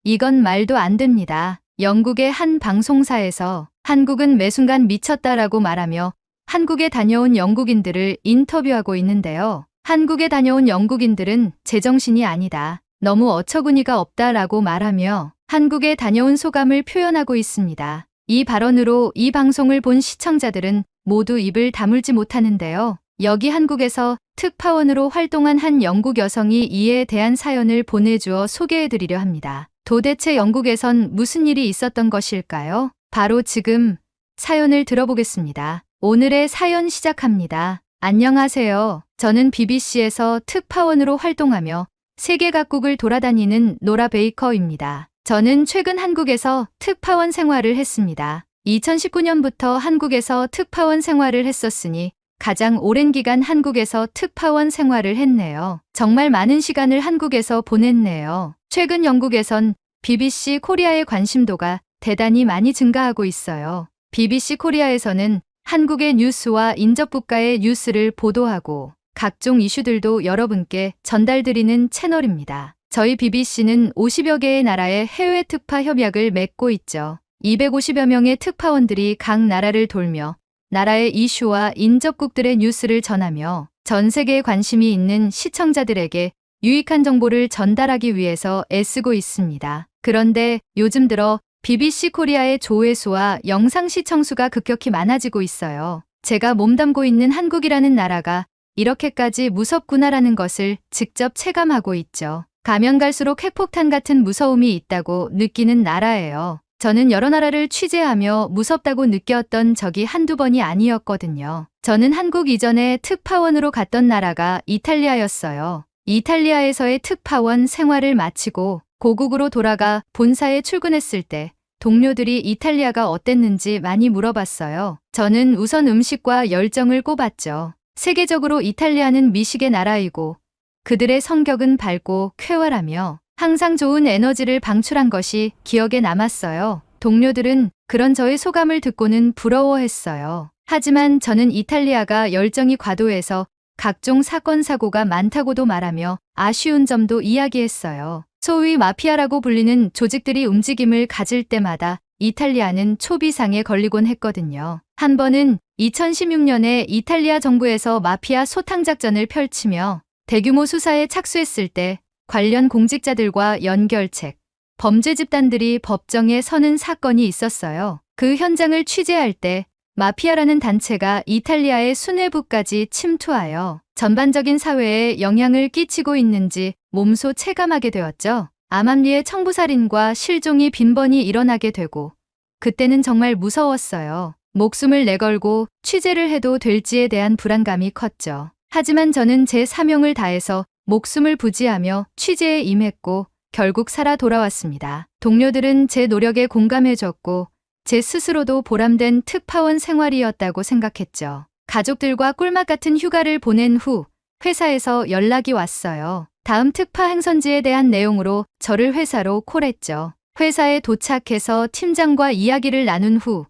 이건 말도 안 됩니다. 영국의 한 방송사에서 한국은 매 순간 미쳤다라고 말하며 한국에 다녀온 영국인들을 인터뷰하고 있는데요. 한국에 다녀온 영국인들은 제정신이 아니다. 너무 어처구니가 없다라고 말하며 한국에 다녀온 소감을 표현하고 있습니다. 이 발언으로 이 방송을 본 시청자들은 모두 입을 다물지 못하는데요. 여기 한국에서 특파원으로 활동한 한 영국 여성이 이에 대한 사연을 보내주어 소개해드리려 합니다. 도대체 영국에선 무슨 일이 있었던 것일까요? 바로 지금 사연을 들어보겠습니다. 오늘의 사연 시작합니다. 안녕하세요. 저는 BBC에서 특파원으로 활동하며 세계 각국을 돌아다니는 노라 베이커입니다. 저는 최근 한국에서 특파원 생활을 했습니다. 2019년부터 한국에서 특파원 생활을 했었으니 가장 오랜 기간 한국에서 특파원 생활을 했네요. 정말 많은 시간을 한국에서 보냈네요. 최근 영국에선 BBC 코리아의 관심도가 대단히 많이 증가하고 있어요. BBC 코리아에서는 한국의 뉴스와 인접국가의 뉴스를 보도하고 각종 이슈들도 여러분께 전달드리는 채널입니다. 저희 BBC는 50여 개의 나라의 해외 특파 협약을 맺고 있죠. 250여 명의 특파원들이 각 나라를 돌며 나라의 이슈와 인접국들의 뉴스를 전하며 전 세계에 관심이 있는 시청자들에게 유익한 정보를 전달하기 위해서 애쓰고 있습니다. 그런데 요즘 들어 BBC 코리아의 조회수와 영상 시청수가 급격히 많아지고 있어요. 제가 몸담고 있는 한국이라는 나라가 이렇게까지 무섭구나라는 것을 직접 체감하고 있죠. 가면 갈수록 핵폭탄 같은 무서움이 있다고 느끼는 나라예요. 저는 여러 나라를 취재하며 무섭다고 느꼈던 적이 한두 번이 아니었거든요. 저는 한국 이전에 특파원으로 갔던 나라가 이탈리아였어요. 이탈리아에서의 특파원 생활을 마치고 고국으로 돌아가 본사에 출근했을 때 동료들이 이탈리아가 어땠는지 많이 물어봤어요. 저는 우선 음식과 열정을 꼽았죠. 세계적으로 이탈리아는 미식의 나라이고 그들의 성격은 밝고 쾌활하며 항상 좋은 에너지를 방출한 것이 기억에 남았어요. 동료들은 그런 저의 소감을 듣고는 부러워했어요. 하지만 저는 이탈리아가 열정이 과도해서 각종 사건 사고가 많다고도 말하며 아쉬운 점도 이야기했어요. 소위 마피아라고 불리는 조직들이 움직임을 가질 때마다 이탈리아는 초비상에 걸리곤 했거든요. 한 번은 2016년에 이탈리아 정부에서 마피아 소탕 작전을 펼치며 대규모 수사에 착수했을 때 관련 공직자들과 연결책, 범죄 집단들이 법정에 서는 사건이 있었어요. 그 현장을 취재할 때 마피아라는 단체가 이탈리아의 수뇌부까지 침투하여 전반적인 사회에 영향을 끼치고 있는지 몸소 체감하게 되었죠. 암암리에 청부살인과 실종이 빈번히 일어나게 되고 그때는 정말 무서웠어요. 목숨을 내걸고 취재를 해도 될지에 대한 불안감이 컸죠. 하지만 저는 제 사명을 다해서 목숨을 부지하며 취재에 임했고 결국 살아 돌아왔습니다. 동료들은 제 노력에 공감해줬고 제 스스로도 보람된 특파원 생활이었다고 생각했죠. 가족들과 꿀맛 같은 휴가를 보낸 후 회사에서 연락이 왔어요. 다음 특파 행선지에 대한 내용으로 저를 회사로 콜했죠. 회사에 도착해서 팀장과 이야기를 나눈 후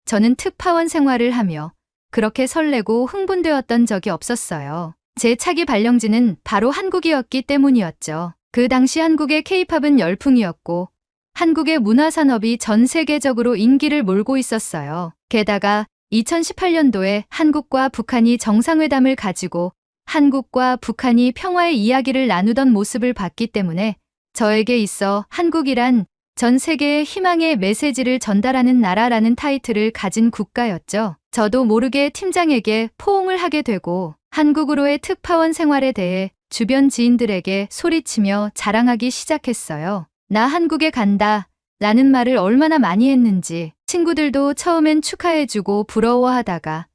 저는 특파원 생활을 하며 그렇게 설레고 흥분되었던 적이 없었어요. 제 차기 발령지는 바로 한국이었기 때문이었죠. 그 당시 한국의 K-팝은 열풍이었고 한국의 문화산업이 전 세계적으로 인기를 몰고 있었어요. 게다가 2018년도에 한국과 북한이 정상회담을 가지고 한국과 북한이 평화의 이야기를 나누던 모습을 봤기 때문에 저에게 있어 한국이란 전 세계에 희망의 메시지를 전달하는 나라라는 타이틀을 가진 국가였죠. 저도 모르게 팀장에게 포옹을 하게 되고 한국으로의 특파원 생활에 대해 주변 지인들에게 소리치며 자랑하기 시작했어요. 나 한국에 간다 라는 말을 얼마나 많이 했는지 친구들도 처음엔 축하해주고 부러워하다가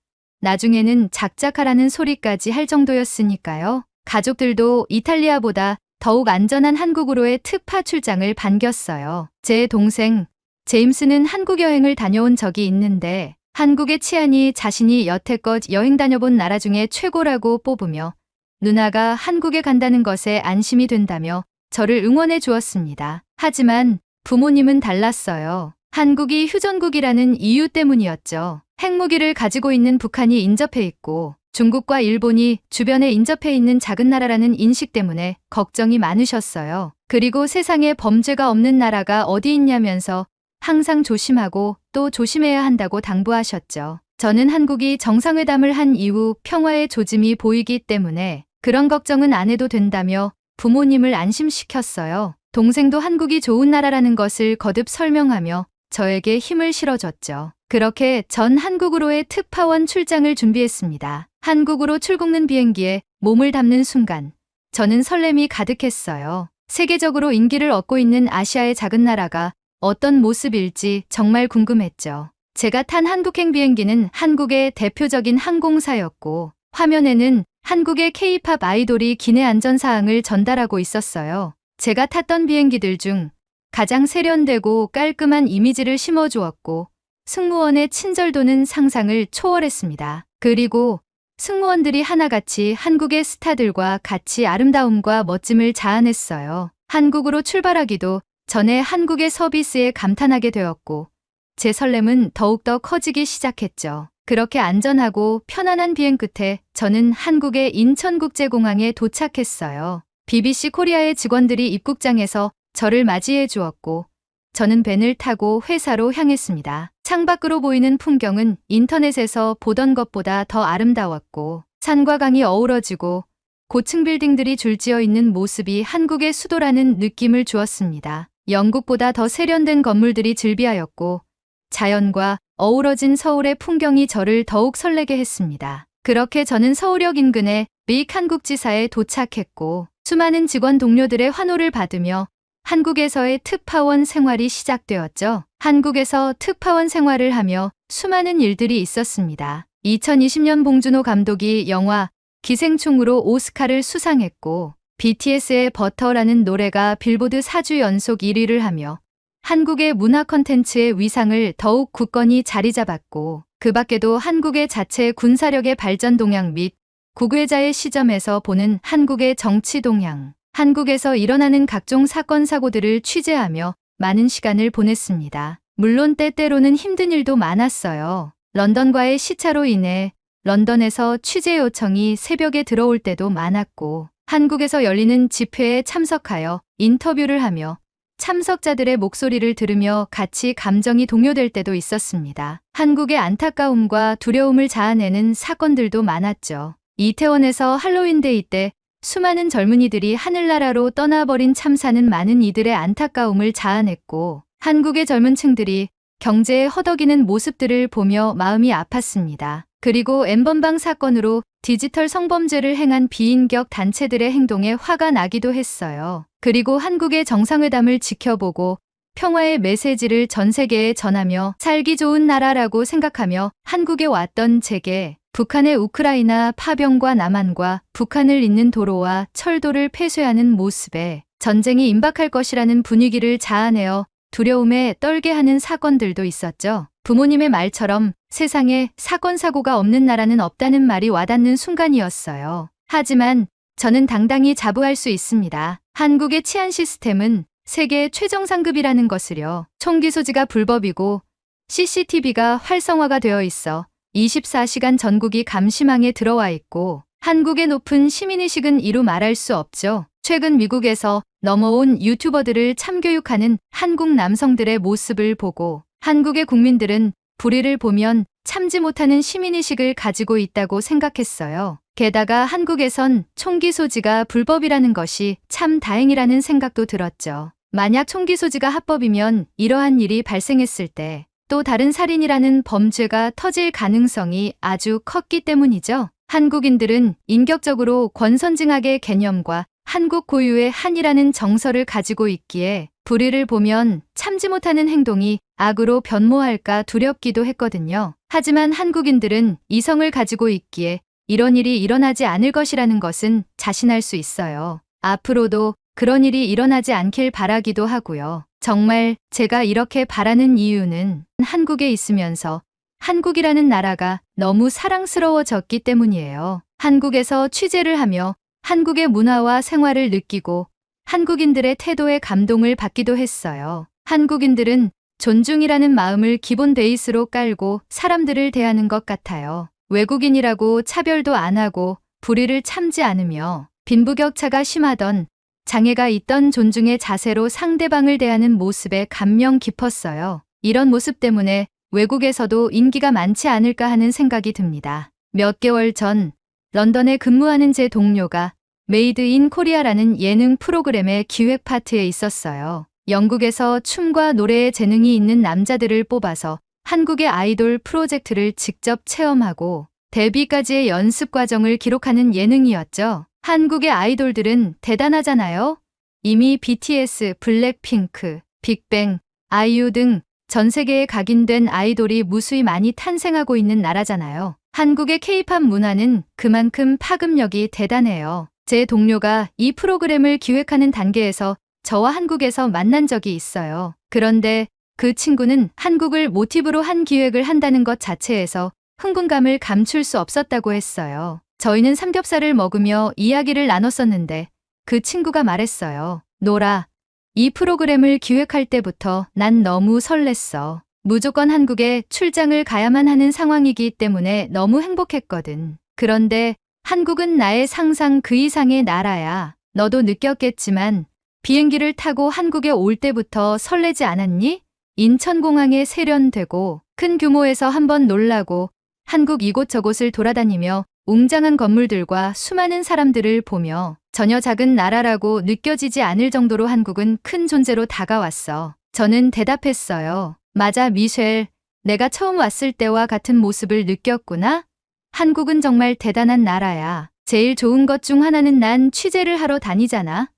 나중에는 작작하라는 소리까지 할 정도였으니까요. 가족들도 이탈리아보다 더욱 안전한 한국으로의 특파 출장을 반겼어요. 제 동생 제임스는 한국 여행을 다녀온 적이 있는데 한국의 치안이 자신이 여태껏 여행 다녀본 나라 중에 최고라고 뽑으며 누나가 한국에 간다는 것에 안심이 된다며 저를 응원해 주었습니다. 하지만 부모님은 달랐어요. 한국이 휴전국이라는 이유 때문이었죠. 핵무기를 가지고 있는 북한이 인접해 있고 중국과 일본이 주변에 인접해 있는 작은 나라라는 인식 때문에 걱정이 많으셨어요. 그리고 세상에 범죄가 없는 나라가 어디 있냐면서 항상 조심하고 또 조심해야 한다고 당부하셨죠. 저는 한국이 정상회담을 한 이후 평화의 조짐이 보이기 때문에 그런 걱정은 안 해도 된다며 부모님을 안심시켰어요. 동생도 한국이 좋은 나라라는 것을 거듭 설명하며 저에게 힘을 실어줬죠. 그렇게 전 한국으로의 특파원 출장을 준비했습니다. 한국으로 출국는 비행기에 몸을 담는 순간 저는 설렘이 가득했어요. 세계적으로 인기를 얻고 있는 아시아의 작은 나라가 어떤 모습일지 정말 궁금했죠. 제가 탄 한국행 비행기는 한국의 대표적인 항공사였고 화면에는 한국의 K-팝 아이돌이 기내 안전사항을 전달하고 있었어요. 제가 탔던 비행기들 중 가장 세련되고 깔끔한 이미지를 심어주었고 승무원의 친절도는 상상을 초월했습니다. 그리고 승무원들이 하나같이 한국의 스타들과 같이 아름다움과 멋짐을 자아냈어요. 한국으로 출발하기도 전에 한국의 서비스에 감탄하게 되었고 제 설렘은 더욱더 커지기 시작했죠. 그렇게 안전하고 편안한 비행 끝에 저는 한국의 인천국제공항에 도착했어요. BBC 코리아의 직원들이 입국장에서 저를 맞이해 주었고 저는 벤을 타고 회사로 향했습니다. 창밖으로 보이는 풍경은 인터넷에서 보던 것보다 더 아름다웠고 산과 강이 어우러지고 고층 빌딩들이 줄지어 있는 모습이 한국의 수도라는 느낌을 주었습니다. 영국보다 더 세련된 건물들이 즐비하였고 자연과 어우러진 서울의 풍경이 저를 더욱 설레게 했습니다. 그렇게 저는 서울역 인근의 믹 한국지사에 도착했고 수많은 직원 동료들의 환호를 받으며 한국에서의 특파원 생활이 시작되었죠. 한국에서 특파원 생활을 하며 수많은 일들이 있었습니다. 2020년 봉준호 감독이 영화 기생충으로 오스카를 수상했고 BTS의 버터라는 노래가 빌보드 4주 연속 1위를 하며 한국의 문화 콘텐츠의 위상을 더욱 굳건히 자리 잡았고 그 밖에도 한국의 자체 군사력의 발전 동향 및 국외자의 시점에서 보는 한국의 정치 동향, 한국에서 일어나는 각종 사건 사고들을 취재하며 많은 시간을 보냈습니다. 물론 때때로는 힘든 일도 많았어요. 런던과의 시차로 인해 런던에서 취재 요청이 새벽에 들어올 때도 많았고 한국에서 열리는 집회에 참석하여 인터뷰를 하며 참석자들의 목소리를 들으며 같이 감정이 동요될 때도 있었습니다. 한국의 안타까움과 두려움을 자아내는 사건들도 많았죠. 이태원에서 할로윈데이 때 수많은 젊은이들이 하늘나라로 떠나버린 참사는 많은 이들의 안타까움을 자아냈고 한국의 젊은 층들이 경제에 허덕이는 모습들을 보며 마음이 아팠습니다. 그리고 엠번방 사건으로 디지털 성범죄를 행한 비인격 단체들의 행동에 화가 나기도 했어요. 그리고 한국의 정상회담을 지켜보고 평화의 메시지를 전 세계에 전하며 살기 좋은 나라라고 생각하며 한국에 왔던 제게 북한의 우크라이나 파병과 남한과 북한을 잇는 도로와 철도를 폐쇄하는 모습에 전쟁이 임박할 것이라는 분위기를 자아내어 두려움에 떨게 하는 사건들도 있었죠. 부모님의 말처럼 세상에 사건 사고가 없는 나라는 없다는 말이 와닿는 순간이었어요. 하지만 저는 당당히 자부할 수 있습니다. 한국의 치안 시스템은 세계 최정상급이라는 것을요. 총기 소지가 불법이고 CCTV가 활성화가 되어 있어 24시간 전국이 감시망에 들어와 있고 한국의 높은 시민의식은 이루 말할 수 없죠. 최근 미국에서 넘어온 유튜버들을 참교육하는 한국 남성들의 모습을 보고 한국의 국민들은 불의를 보면 참지 못하는 시민의식을 가지고 있다고 생각했어요. 게다가 한국에선 총기 소지가 불법이라는 것이 참 다행이라는 생각도 들었죠. 만약 총기 소지가 합법이면 이러한 일이 발생했을 때 또 다른 살인이라는 범죄가 터질 가능성이 아주 컸기 때문이죠. 한국인들은 인격적으로 권선징악의 개념과 한국 고유의 한이라는 정서를 가지고 있기에 불의를 보면 참지 못하는 행동이 악으로 변모할까 두렵기도 했거든요. 하지만 한국인들은 이성을 가지고 있기에 이런 일이 일어나지 않을 것이라는 것은 자신할 수 있어요. 앞으로도 그런 일이 일어나지 않길 바라기도 하고요. 정말 제가 이렇게 바라는 이유는 한국에 있으면서 한국이라는 나라가 너무 사랑스러워졌기 때문이에요. 한국에서 취재를 하며 한국의 문화와 생활을 느끼고 한국인들의 태도에 감동을 받기도 했어요. 한국인들은 존중이라는 마음을 기본 베이스로 깔고 사람들을 대하는 것 같아요. 외국인이라고 차별도 안 하고 불의를 참지 않으며 빈부격차가 심하던 장애가 있던 존중의 자세로 상대방을 대하는 모습에 감명 깊었어요. 이런 모습 때문에 외국에서도 인기가 많지 않을까 하는 생각이 듭니다. 몇 개월 전 런던에 근무하는 제 동료가 메이드 인 코리아라는 예능 프로그램의 기획 파트에 있었어요. 영국에서 춤과 노래에 재능이 있는 남자들을 뽑아서 한국의 아이돌 프로젝트를 직접 체험하고 데뷔까지의 연습 과정을 기록하는 예능이었죠. 한국의 아이돌들은 대단하잖아요. 이미 BTS, 블랙핑크, 빅뱅, 아이유 등 전 세계에 각인된 아이돌이 무수히 많이 탄생하고 있는 나라잖아요. 한국의 K-팝 문화는 그만큼 파급력이 대단해요. 제 동료가 이 프로그램을 기획하는 단계에서 저와 한국에서 만난 적이 있어요. 그런데 그 친구는 한국을 모티브로 한 기획을 한다는 것 자체에서 흥분감을 감출 수 없었다고 했어요. 저희는 삼겹살을 먹으며 이야기를 나눴었는데 그 친구가 말했어요. 노라, 이 프로그램을 기획할 때부터 난 너무 설렜어. 무조건 한국에 출장을 가야만 하는 상황이기 때문에 너무 행복했거든. 그런데 한국은 나의 상상 그 이상의 나라야. 너도 느꼈겠지만 비행기를 타고 한국에 올 때부터 설레지 않았니? 인천공항에 세련되고 큰 규모에서 한번 놀라고 한국 이곳저곳을 돌아다니며 웅장한 건물들과 수많은 사람들을 보며 전혀 작은 나라라고 느껴지지 않을 정도로 한국은 큰 존재로 다가왔어. 저는 대답했어요. 맞아, 미셸. 내가 처음 왔을 때와 같은 모습을 느꼈구나. 한국은 정말 대단한 나라야. 제일 좋은 것 중 하나는 난 취재를 하러 다니잖아.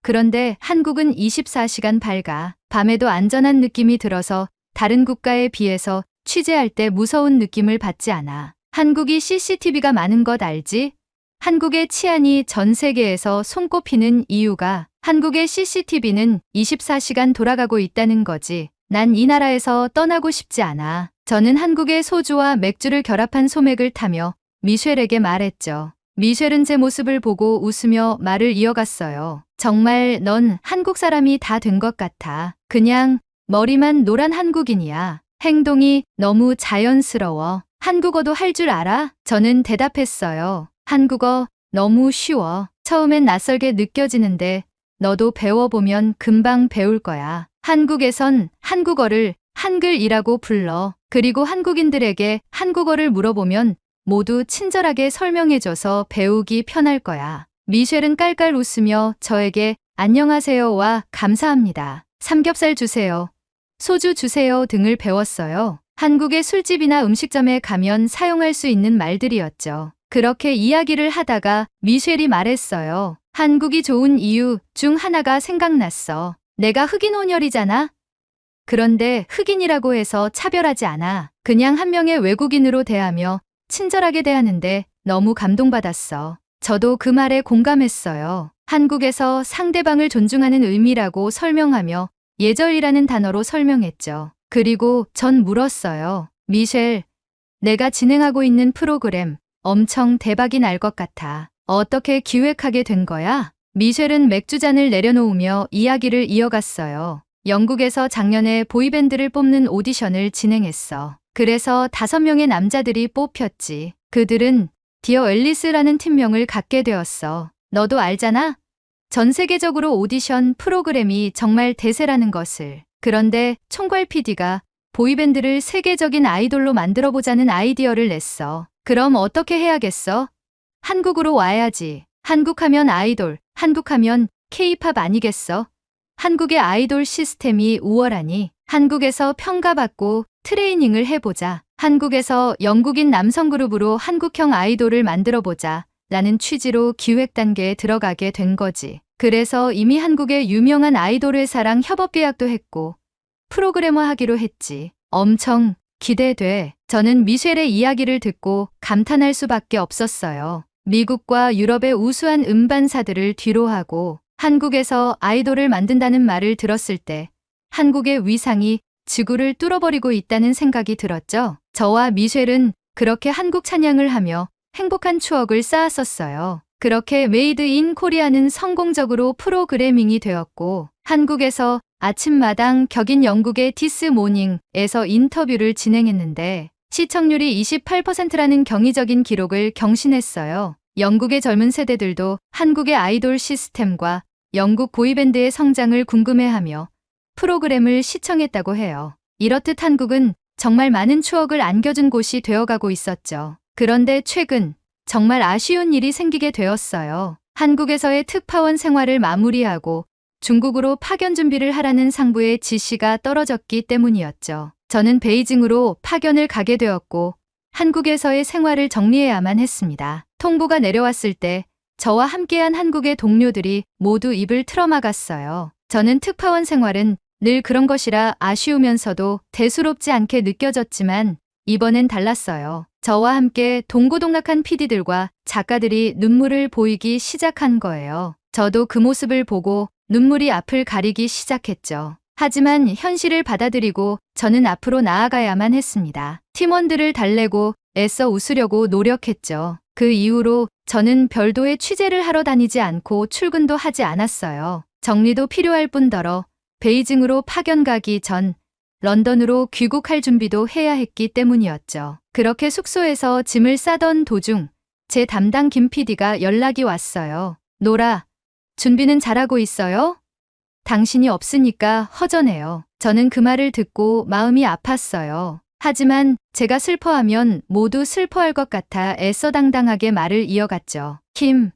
그런데 한국은 24시간 밝아. 밤에도 안전한 느낌이 들어서 다른 국가에 비해서 취재할 때 무서운 느낌을 받지 않아. 한국이 CCTV가 많은 것 알지? 한국의 치안이 전 세계에서 손꼽히는 이유가 한국의 CCTV는 24시간 돌아가고 있다는 거지. 난 이 나라에서 떠나고 싶지 않아. 저는 한국의 소주와 맥주를 결합한 소맥을 타며 미셸에게 말했죠. 미셸은 제 모습을 보고 웃으며 말을 이어갔어요. 정말 넌 한국 사람이 다 된 것 같아. 그냥 머리만 노란 한국인이야. 행동이 너무 자연스러워. 한국어도 할 줄 알아? 저는 대답했어요. 한국어 너무 쉬워. 처음엔 낯설게 느껴지는데 너도 배워보면 금방 배울 거야. 한국에선 한국어를 한글이라고 불러. 그리고 한국인들에게 한국어를 물어보면 모두 친절하게 설명해줘서 배우기 편할 거야. 미셸은 깔깔 웃으며 저에게 안녕하세요와 감사합니다. 삼겹살 주세요. 소주 주세요 등을 배웠어요. 한국의 술집이나 음식점에 가면 사용할 수 있는 말들이었죠. 그렇게 이야기를 하다가 미셸이 말했어요. 한국이 좋은 이유 중 하나가 생각났어. 내가 흑인 혼혈이잖아. 그런데 흑인이라고 해서 차별하지 않아. 그냥 한 명의 외국인으로 대하며 친절하게 대하는데 너무 감동받았어. 저도 그 말에 공감했어요. 한국에서 상대방을 존중하는 의미라고 설명하며 예절이라는 단어로 설명했죠. 그리고 전 물었어요. 미셸, 내가 진행하고 있는 프로그램 엄청 대박이 날 것 같아. 어떻게 기획하게 된 거야? 미셸은 맥주잔을 내려놓으며 이야기를 이어갔어요. 영국에서 작년에 보이밴드를 뽑는 오디션을 진행했어. 그래서 5명의 남자들이 뽑혔지. 그들은 디어 앨리스라는 팀명을 갖게 되었어. 너도 알잖아? 전 세계적으로 오디션 프로그램이 정말 대세라는 것을. 그런데 총괄 PD가 보이밴드를 세계적인 아이돌로 만들어보자는 아이디어를 냈어. 그럼 어떻게 해야겠어? 한국으로 와야지. 한국하면 아이돌, 한국하면 K-팝 아니겠어? 한국의 아이돌 시스템이 우월하니 한국에서 평가받고 트레이닝을 해보자. 한국에서 영국인 남성 그룹으로 한국형 아이돌을 만들어보자. 라는 취지로 기획 단계에 들어가게 된 거지. 그래서 이미 한국의 유명한 아이돌 회사랑 협업 계약도 했고 프로그래머 하기로 했지. 엄청 기대돼. 저는 미셸의 이야기를 듣고 감탄할 수밖에 없었어요. 미국과 유럽의 우수한 음반사들을 뒤로하고 한국에서 아이돌을 만든다는 말을 들었을 때 한국의 위상이 지구를 뚫어버리고 있다는 생각이 들었죠. 저와 미셸은 그렇게 한국 찬양을 하며 행복한 추억을 쌓았었어요. 그렇게 메이드 인 코리아는 성공적으로 프로그래밍이 되었고 한국에서 아침마당 격인 영국의 디스 모닝에서 인터뷰를 진행했는데 시청률이 28%라는 경이적인 기록을 경신했어요. 영국의 젊은 세대들도 한국의 아이돌 시스템과 영국 보이밴드의 성장을 궁금해하며 프로그램을 시청했다고 해요. 이렇듯 한국은 정말 많은 추억을 안겨준 곳이 되어가고 있었죠. 그런데 최근 정말 아쉬운 일이 생기게 되었어요. 한국에서의 특파원 생활을 마무리하고 중국으로 파견 준비를 하라는 상부의 지시가 떨어졌기 때문이었죠. 저는 베이징으로 파견을 가게 되었고 한국에서의 생활을 정리해야만 했습니다. 통보가 내려왔을 때 저와 함께한 한국의 동료들이 모두 입을 틀어막았어요. 저는 특파원 생활은 늘 그런 것이라 아쉬우면서도 대수롭지 않게 느껴졌지만 이번엔 달랐어요. 저와 함께 동고동락한 PD들과 작가들이 눈물을 보이기 시작한 거예요. 저도 그 모습을 보고 눈물이 앞을 가리기 시작했죠. 하지만 현실을 받아들이고 저는 앞으로 나아가야만 했습니다. 팀원들을 달래고 애써 웃으려고 노력했죠. 그 이후로 저는 별도의 취재를 하러 다니지 않고 출근도 하지 않았어요. 정리도 필요할 뿐더러 베이징으로 파견 가기 전 런던으로 귀국할 준비도 해야 했기 때문이었죠. 그렇게 숙소에서 짐을 싸던 도중 제 담당 김 PD가 연락이 왔어요. 노라, 준비는 잘하고 있어요? 당신이 없으니까 허전해요. 저는 그 말을 듣고 마음이 아팠어요. 하지만 제가 슬퍼하면 모두 슬퍼할 것 같아 애써당당하게 말을 이어갔죠. 킴,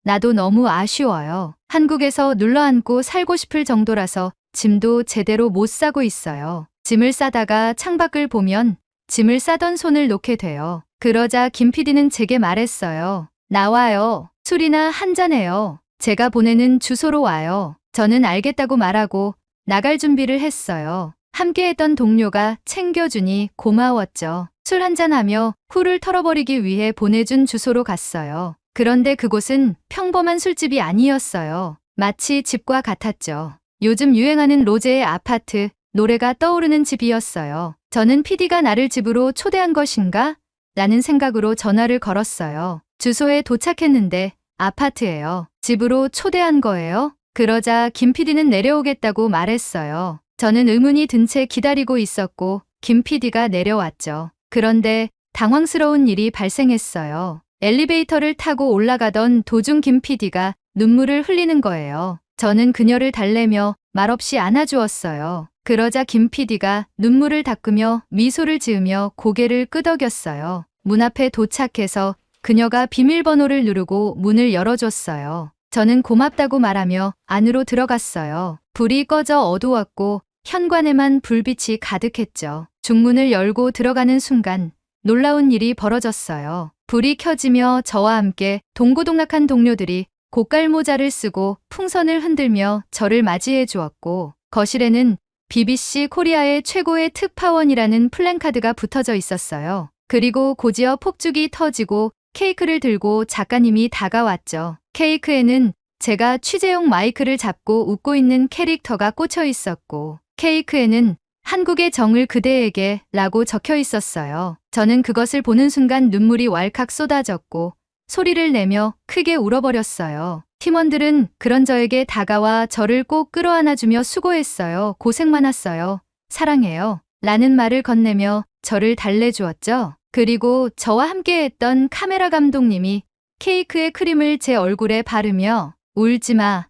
나도 너무 아쉬워요. 한국에서 눌러앉고 살고 싶을 정도라서 짐도 제대로 못 싸고 있어요. 짐을 싸다가 창밖을 보면 짐을 싸던 손을 놓게 돼요. 그러자 김 PD는 제게 말했어요. 나와요. 술이나 한잔해요. 제가 보내는 주소로 와요. 저는 알겠다고 말하고 나갈 준비를 했어요. 함께했던 동료가 챙겨주니 고마웠죠. 술 한잔하며 후를 털어버리기 위해 보내준 주소로 갔어요. 그런데 그곳은 평범한 술집이 아니었어요. 마치 집과 같았죠. 요즘 유행하는 로제의 아파트, 노래가 떠오르는 집이었어요. 저는 PD가 나를 집으로 초대한 것인가? 라는 생각으로 전화를 걸었어요. 주소에 도착했는데 아파트예요. 집으로 초대한 거예요? 그러자 김 PD는 내려오겠다고 말했어요. 저는 의문이 든 채 기다리고 있었고 김 PD가 내려왔죠. 그런데 당황스러운 일이 발생했어요. 엘리베이터를 타고 올라가던 도중 김 PD가 눈물을 흘리는 거예요. 저는 그녀를 달래며 말없이 안아주었어요. 그러자 김 PD가 눈물을 닦으며 미소를 지으며 고개를 끄덕였어요. 문 앞에 도착해서 그녀가 비밀번호를 누르고 문을 열어줬어요. 저는 고맙다고 말하며 안으로 들어갔어요. 불이 꺼져 어두웠고 현관에만 불빛이 가득했죠. 중문을 열고 들어가는 순간 놀라운 일이 벌어졌어요. 불이 켜지며 저와 함께 동고동락한 동료들이 고깔모자를 쓰고 풍선을 흔들며 저를 맞이해 주었고 거실에는 BBC 코리아의 최고의 특파원이라는 플랜카드가 붙어져 있었어요. 그리고 곧이어 폭죽이 터지고 케이크를 들고 작가님이 다가왔죠. 케이크에는 제가 취재용 마이크를 잡고 웃고 있는 캐릭터가 꽂혀 있었고 케이크에는 한국의 정을 그대에게 라고 적혀 있었어요. 저는 그것을 보는 순간 눈물이 왈칵 쏟아졌고 소리를 내며 크게 울어버렸어요. 팀원들은 그런 저에게 다가와 저를 꼭 끌어안아주며 수고했어요. 고생 많았어요. 사랑해요. 라는 말을 건네며 저를 달래주었죠. 그리고 저와 함께했던 카메라 감독님이 케이크의 크림을 제 얼굴에 바르며 울지마.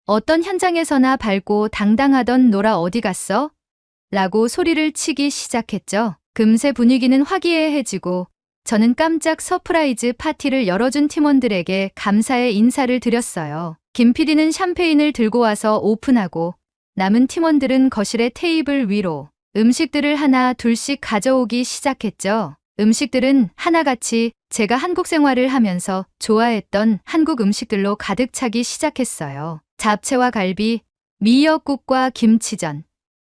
어떤 현장에서나 밝고 당당하던 노라 어디 갔어? 라고 소리를 치기 시작했죠. 금세 분위기는 화기애애해지고 저는 깜짝 서프라이즈 파티를 열어준 팀원들에게 감사의 인사를 드렸어요. 김 PD는 샴페인을 들고 와서 오픈하고 남은 팀원들은 거실의 테이블 위로 음식들을 하나 둘씩 가져오기 시작했죠. 음식들은 하나같이 제가 한국 생활을 하면서 좋아했던 한국 음식들로 가득 차기 시작했어요. 잡채와 갈비, 미역국과 김치전,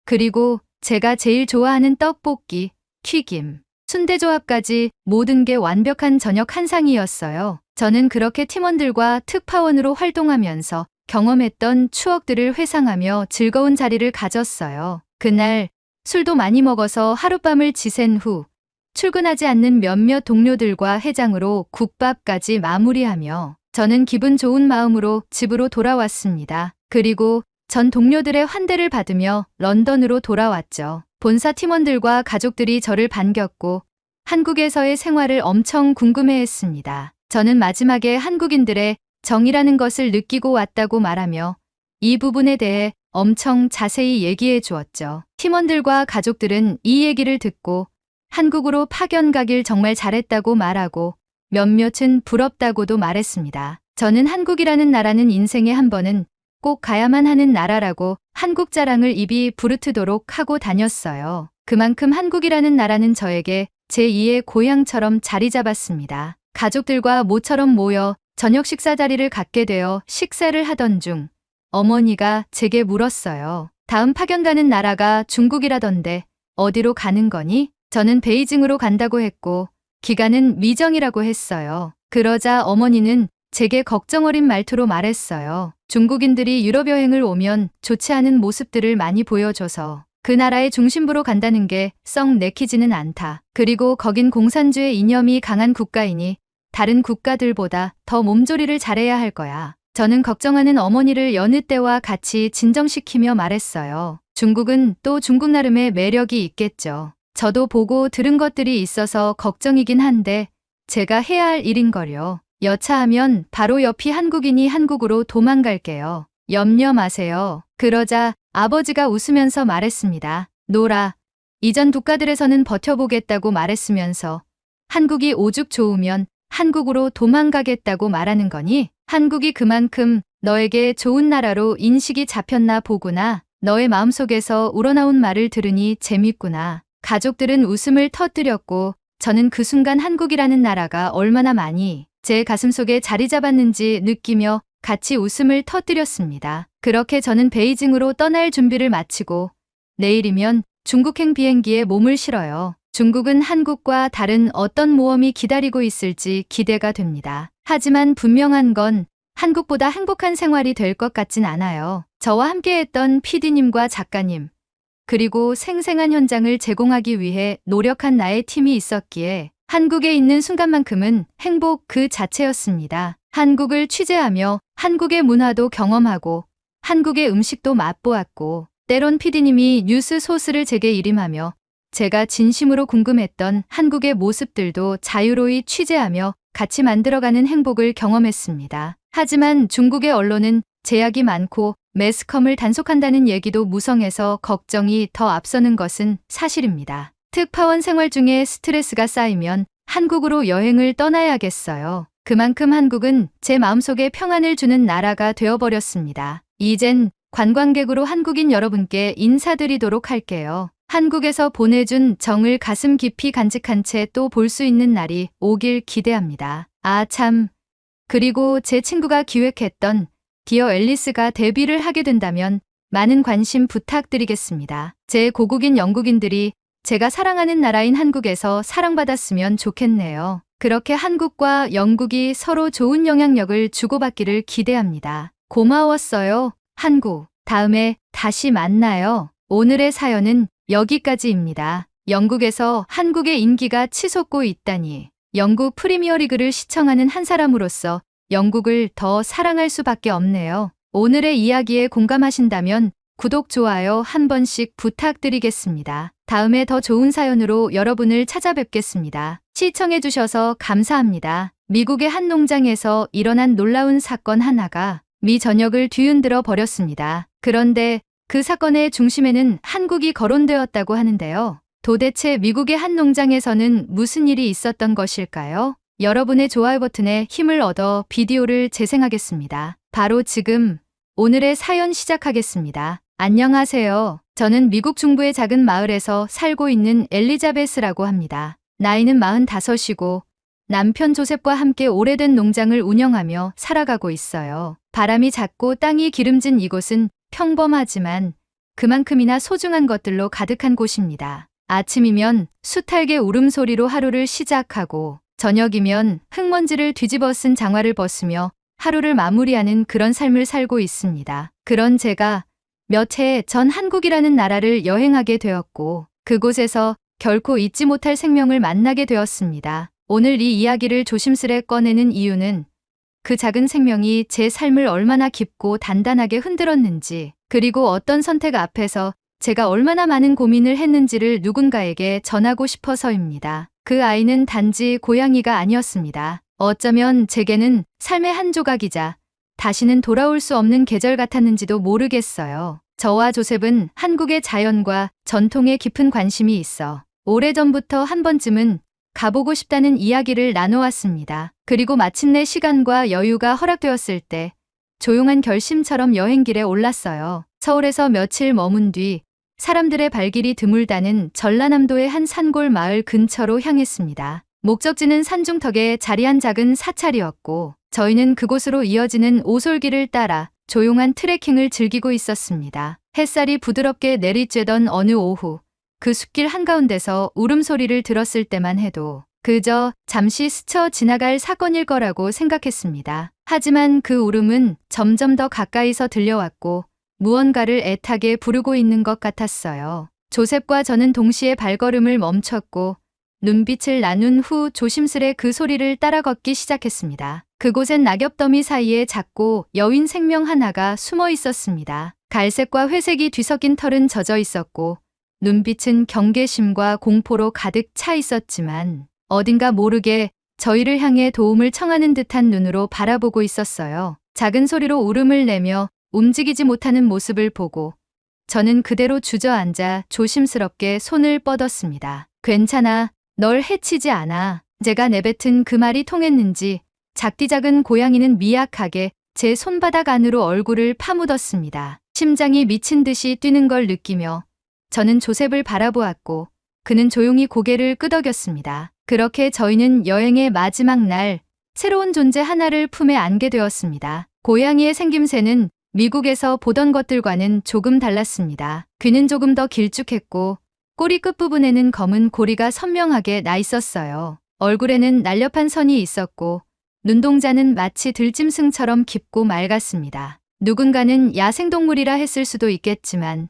그리고 제가 제일 좋아하는 떡볶이, 튀김, 순대 조합까지 모든 게 완벽한 저녁 한상이었어요. 저는 그렇게 팀원들과 특파원으로 활동하면서 경험했던 추억들을 회상하며 즐거운 자리를 가졌어요. 그날 술도 많이 먹어서 하룻밤을 지샌 후 출근하지 않는 몇몇 동료들과 해장으로 국밥까지 마무리하며 저는 기분 좋은 마음으로 집으로 돌아왔습니다. 그리고 전 동료들의 환대를 받으며 런던으로 돌아왔죠. 본사 팀원들과 가족들이 저를 반겼고 한국에서의 생활을 엄청 궁금해했습니다. 저는 마지막에 한국인들의 정이라는 것을 느끼고 왔다고 말하며 이 부분에 대해 엄청 자세히 얘기해 주었죠. 팀원들과 가족들은 이 얘기를 듣고 한국으로 파견 가길 정말 잘했다고 말하고 몇몇은 부럽다고도 말했습니다. 저는 한국이라는 나라는 인생에 한 번은 꼭 가야만 하는 나라라고 한국 자랑을 입이 부르트도록 하고 다녔어요. 그만큼 한국이라는 나라는 저에게 제2의 고향처럼 자리 잡았습니다. 가족들과 모처럼 모여 저녁 식사 자리를 갖게 되어 식사를 하던 중 어머니가 제게 물었어요. 다음 파견 가는 나라가 중국이라던데 어디로 가는 거니? 저는 베이징으로 간다고 했고 기간은 미정이라고 했어요. 그러자 어머니는 제게 걱정 어린 말투로 말했어요. 중국인들이 유럽 여행을 오면 좋지 않은 모습들을 많이 보여줘서 그 나라의 중심부로 간다는 게 썩 내키지는 않다. 그리고 거긴 공산주의 이념이 강한 국가이니 다른 국가들보다 더 몸조리를 잘해야 할 거야. 저는 걱정하는 어머니를 여느 때와 같이 진정시키며 말했어요. 중국은 또 중국 나름의 매력이 있겠죠. 저도 보고 들은 것들이 있어서 걱정이긴 한데 제가 해야 할 일인걸요. 여차하면 바로 옆이 한국인이 한국으로 도망갈게요. 염려 마세요. 그러자 아버지가 웃으면서 말했습니다. 노라, 이전 국가들에서는 버텨보겠다고 말했으면서 한국이 오죽 좋으면 한국으로 도망가겠다고 말하는 거니? 한국이 그만큼 너에게 좋은 나라로 인식이 잡혔나 보구나. 너의 마음속에서 우러나온 말을 들으니 재밌구나. 가족들은 웃음을 터뜨렸고 저는 그 순간 한국이라는 나라가 얼마나 많이 제 가슴속에 자리 잡았는지 느끼며 같이 웃음을 터뜨렸습니다. 그렇게 저는 베이징으로 떠날 준비를 마치고 내일이면 중국행 비행기에 몸을 실어요. 중국은 한국과 다른 어떤 모험이 기다리고 있을지 기대가 됩니다. 하지만 분명한 건 한국보다 행복한 생활이 될 것 같진 않아요. 저와 함께했던 PD님과 작가님, 그리고 생생한 현장을 제공하기 위해 노력한 나의 팀이 있었기에 한국에 있는 순간만큼은 행복 그 자체였습니다. 한국을 취재하며 한국의 문화도 경험하고 한국의 음식도 맛보았고 때론 PD님이 뉴스 소스를 제게 일임하며 제가 진심으로 궁금했던 한국의 모습들도 자유로이 취재하며 같이 만들어가는 행복을 경험했습니다. 하지만 중국의 언론은 제약이 많고 매스컴을 단속한다는 얘기도 무성해서 걱정이 더 앞서는 것은 사실입니다. 특파원 생활 중에 스트레스가 쌓이면 한국으로 여행을 떠나야겠어요. 그만큼 한국은 제 마음속에 평안을 주는 나라가 되어버렸습니다. 이젠 관광객으로 한국인 여러분께 인사드리도록 할게요. 한국에서 보내준 정을 가슴 깊이 간직한 채 또 볼 수 있는 날이 오길 기대합니다. 아 참, 그리고 제 친구가 기획했던 디어 앨리스가 데뷔를 하게 된다면 많은 관심 부탁드리겠습니다. 제 고국인 영국인들이 제가 사랑하는 나라인 한국에서 사랑받았으면 좋겠네요. 그렇게 한국과 영국이 서로 좋은 영향력을 주고받기를 기대합니다. 고마웠어요, 한국. 다음에 다시 만나요. 오늘의 사연은 여기까지입니다. 영국에서 한국의 인기가 치솟고 있다니. 영국 프리미어리그를 시청하는 한 사람으로서 영국을 더 사랑할 수밖에 없네요. 오늘의 이야기에 공감하신다면 구독, 좋아요 한 번씩 부탁드리겠습니다. 다음에 더 좋은 사연으로 여러분을 찾아뵙겠습니다. 시청해주셔서 감사합니다. 미국의 한 농장에서 일어난 놀라운 사건 하나가 미 전역을 뒤흔들어 버렸습니다. 그런데 그 사건의 중심에는 한국이 거론되었다고 하는데요. 도대체 미국의 한 농장에서는 무슨 일이 있었던 것일까요? 여러분의 좋아요 버튼에 힘을 얻어 비디오를 재생하겠습니다. 바로 지금 오늘의 사연 시작하겠습니다. 안녕하세요. 저는 미국 중부의 작은 마을에서 살고 있는 엘리자베스라고 합니다. 나이는 45이고 남편 조셉과 함께 오래된 농장을 운영하며 살아가고 있어요. 바람이 잦고 땅이 기름진 이곳은 평범하지만 그만큼이나 소중한 것들로 가득한 곳입니다. 아침이면 수탉의 울음소리로 하루를 시작하고 저녁이면 흙먼지를 뒤집어 쓴 장화를 벗으며 하루를 마무리하는 그런 삶을 살고 있습니다. 그런 제가 몇 해 전 한국이라는 나라를 여행하게 되었고 그곳에서 결코 잊지 못할 생명을 만나게 되었습니다. 오늘 이 이야기를 조심스레 꺼내는 이유는 그 작은 생명이 제 삶을 얼마나 깊고 단단하게 흔들었는지, 그리고 어떤 선택 앞에서 제가 얼마나 많은 고민을 했는지를 누군가에게 전하고 싶어서입니다. 그 아이는 단지 고양이가 아니었습니다. 어쩌면 제게는 삶의 한 조각이자 다시는 돌아올 수 없는 계절 같았는지도 모르겠어요. 저와 조셉은 한국의 자연과 전통에 깊은 관심이 있어 오래전부터 한 번쯤은 가보고 싶다는 이야기를 나눠왔습니다. 그리고 마침내 시간과 여유가 허락되었을 때 조용한 결심처럼 여행길에 올랐어요. 서울에서 며칠 머문 뒤 사람들의 발길이 드물다는 전라남도의 한 산골 마을 근처로 향했습니다. 목적지는 산중턱에 자리한 작은 사찰이었고 저희는 그곳으로 이어지는 오솔길을 따라 조용한 트레킹을 즐기고 있었습니다. 햇살이 부드럽게 내리쬐던 어느 오후 그 숲길 한가운데서 울음소리를 들었을 때만 해도 그저 잠시 스쳐 지나갈 사건일 거라고 생각했습니다. 하지만 그 울음은 점점 더 가까이서 들려왔고 무언가를 애타게 부르고 있는 것 같았어요. 조셉과 저는 동시에 발걸음을 멈췄고 눈빛을 나눈 후 조심스레 그 소리를 따라 걷기 시작했습니다. 그곳엔 낙엽더미 사이에 작고 여윈 생명 하나가 숨어 있었습니다. 갈색과 회색이 뒤섞인 털은 젖어 있었고 눈빛은 경계심과 공포로 가득 차 있었지만 어딘가 모르게 저희를 향해 도움을 청하는 듯한 눈으로 바라보고 있었어요. 작은 소리로 울음을 내며 움직이지 못하는 모습을 보고 저는 그대로 주저앉아 조심스럽게 손을 뻗었습니다. 괜찮아. 널 해치지 않아. 제가 내뱉은 그 말이 통했는지 작디작은 고양이는 미약하게 제 손바닥 안으로 얼굴을 파묻었습니다. 심장이 미친 듯이 뛰는 걸 느끼며 저는 조셉을 바라보았고 그는 조용히 고개를 끄덕였습니다. 그렇게 저희는 여행의 마지막 날 새로운 존재 하나를 품에 안게 되었습니다. 고양이의 생김새는 미국에서 보던 것들과는 조금 달랐습니다. 귀는 조금 더 길쭉했고 꼬리 끝부분에는 검은 고리가 선명하게 나 있었어요. 얼굴에는 날렵한 선이 있었고 눈동자는 마치 들짐승처럼 깊고 맑았습니다. 누군가는 야생동물이라 했을 수도 있겠지만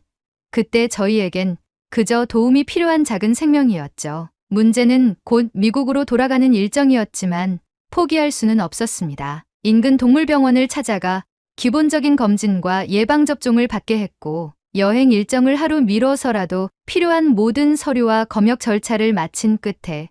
그때 저희에겐 그저 도움이 필요한 작은 생명이었죠. 문제는 곧 미국으로 돌아가는 일정이었지만 포기할 수는 없었습니다. 인근 동물병원을 찾아가 기본적인 검진과 예방접종을 받게 했고 여행 일정을 하루 미뤄서라도 필요한 모든 서류와 검역 절차를 마친 끝에